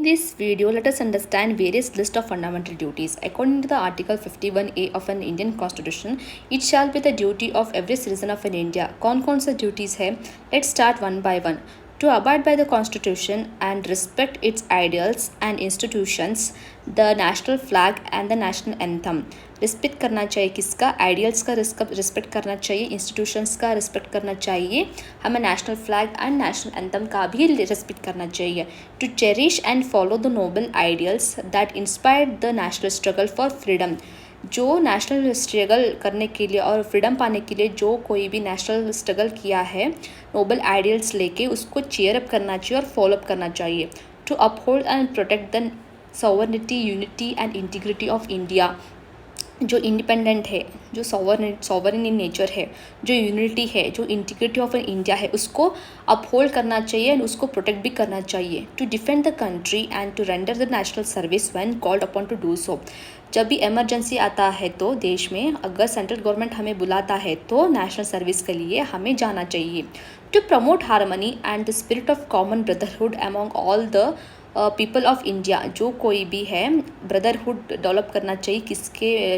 In this video, let us understand various list of fundamental duties. According to the Article 51A of an Indian Constitution, it shall be the duty of every citizen of an India. कौन से duties है? Let's start one by one. To abide by the Constitution and respect its ideals and institutions, the national flag and the national anthem. Respect करना चाहिए किसका? Ideals का respect करना चाहिए, institutions का रिस्पेक्ट करना चाहिए, हमें national flag and national anthem का भी रिस्पेक्ट करना चाहिए. To cherish and follow the noble ideals that inspired the national struggle for freedom. जो नेशनल स्ट्रगल करने के लिए और फ्रीडम पाने के लिए जो कोई भी नेशनल स्ट्रगल किया है, नोबल आइडियल्स लेके उसको चेयर अप करना चाहिए और फॉलो अप करना चाहिए. To uphold and protect the sovereignty, unity and integrity of India. जो इंडिपेंडेंट है, जो सॉवरन इन नेचर है, जो यूनिटी है, जो इंटीग्रिटी ऑफ इंडिया है, उसको अपहोल्ड करना चाहिए एंड उसको प्रोटेक्ट भी करना चाहिए. To defend the country and to render the national service when called upon to do so. जब भी इमरजेंसी आता है तो देश में अगर सेंट्रल गवर्नमेंट हमें बुलाता है तो नेशनल सर्विस के लिए हमें जाना चाहिए. To promote harmony and the spirit of common brotherhood among all the people of India. जो कोई भी है ब्रदरहुड डेवलप करना चाहिए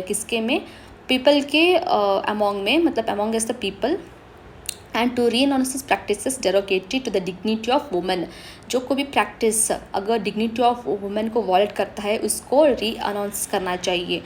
किसके में? पीपल के अमोंग में, मतलब among as the people. And to renounce practices derogatory to the dignity of women. जो कोई भी प्रैक्टिस अगर डिग्निटी ऑफ वुमेन को वॉलेट करता है उसको रीअनाउंस करना चाहिए.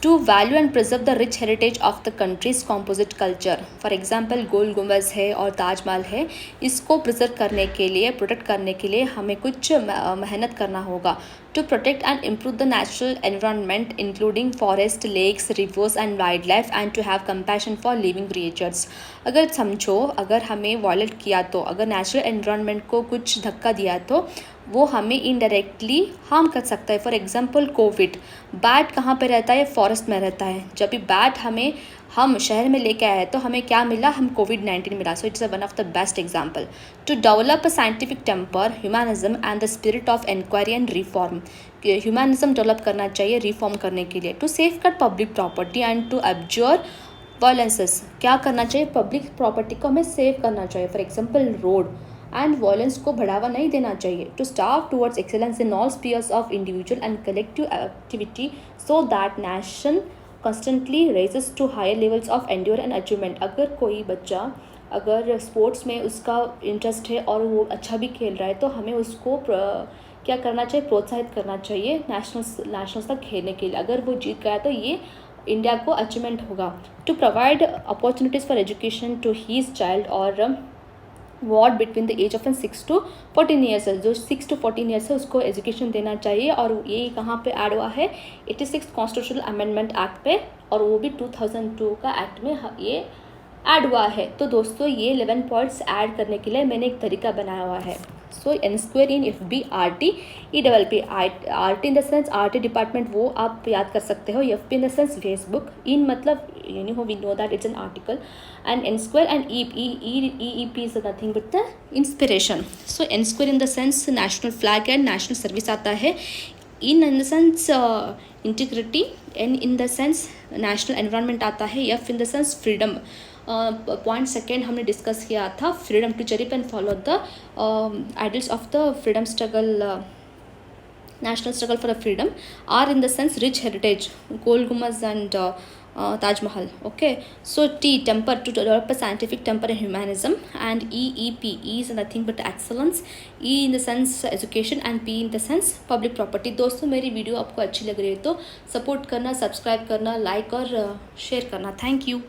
To value and preserve the rich heritage of the country's composite culture. For example Gol Gumbaz है और ताजमहल है, इसको प्रिजर्व करने के लिए, प्रोटेक्ट करने के लिए हमें कुछ मेहनत करना होगा. To protect and improve the natural environment including forest, lakes, rivers and wildlife and to have compassion for living creatures. अगर समझो अगर हमें वॉयलेट किया तो, अगर नेचुरल एनवायरनमेंट को कुछ धक्का दिया तो वो हमें इनडायरेक्टली हार्म कर सकता है. फॉर एग्जांपल कोविड, बैट कहाँ पे रहता है? फॉरेस्ट में रहता है. जब भी बैट हम शहर में लेके आए तो हमें क्या मिला? हम कोविड-19 मिला. So it's one of the best example. To develop a scientific temper, humanism and the spirit of inquiry and reform. Humanism develop करना चाहिए रिफॉर्म करने के लिए. To safeguard public property and to observe violences. क्या करना चाहिए? Public property को हमें सेव करना चाहिए. For example road and violence को बढ़ावा नहीं देना चाहिए. To starve towards excellence in all spheres of individual and collective activity so that nation constantly raises to higher levels of endure and achievement. अगर कोई बच्चा अगर स्पोर्ट्स में उसका इंटरेस्ट है और वो अच्छा भी खेल रहा है तो हमें उसको क्या करना चाहिए? प्रोत्साहित करना चाहिए नेशनल्स तक खेलने के लिए. अगर वो जीत गया तो ये इंडिया को अचीवमेंट होगा. To provide opportunities for education to his child और ward between the age of 6 to 14 years है. जो 6 to 14 ईयर्स है उसको एजुकेशन देना चाहिए. और ये कहाँ पे ऐड हुआ है? 86 कॉन्स्टिट्यूशनल अमेंडमेंट एक्ट पे, और वो भी 2002 का एक्ट में ये ऐड हुआ है. तो दोस्तों ये 11 पॉइंट्स ऐड करने के लिए मैंने एक तरीका बनाया हुआ है. So N square in F B R T E double P. R T in the sense R T department, वो आप याद कर सकते हो. F P in the sense Facebook. In मतलब we know that it's an article. And N square and E P is nothing but the inspiration. So N square in the sense national flag and national service आता है. In the sense integrity. N in the sense national environment आता है. F in the sense freedom. Point second हमने discuss किया था freedom, to cherish and follow the ideals of the freedom struggle, national struggle for freedom. R in the sense rich heritage, Gol Gumbaz and Taj Mahal. Okay, so T temper, to develop a scientific temper and humanism. And E is nothing but excellence. E in the sense education and P in the sense public property. दोस्तों मेरी video आपको अच्छी लग रही है तो support करना, subscribe करना, लाइक और शेयर करना. Thank you.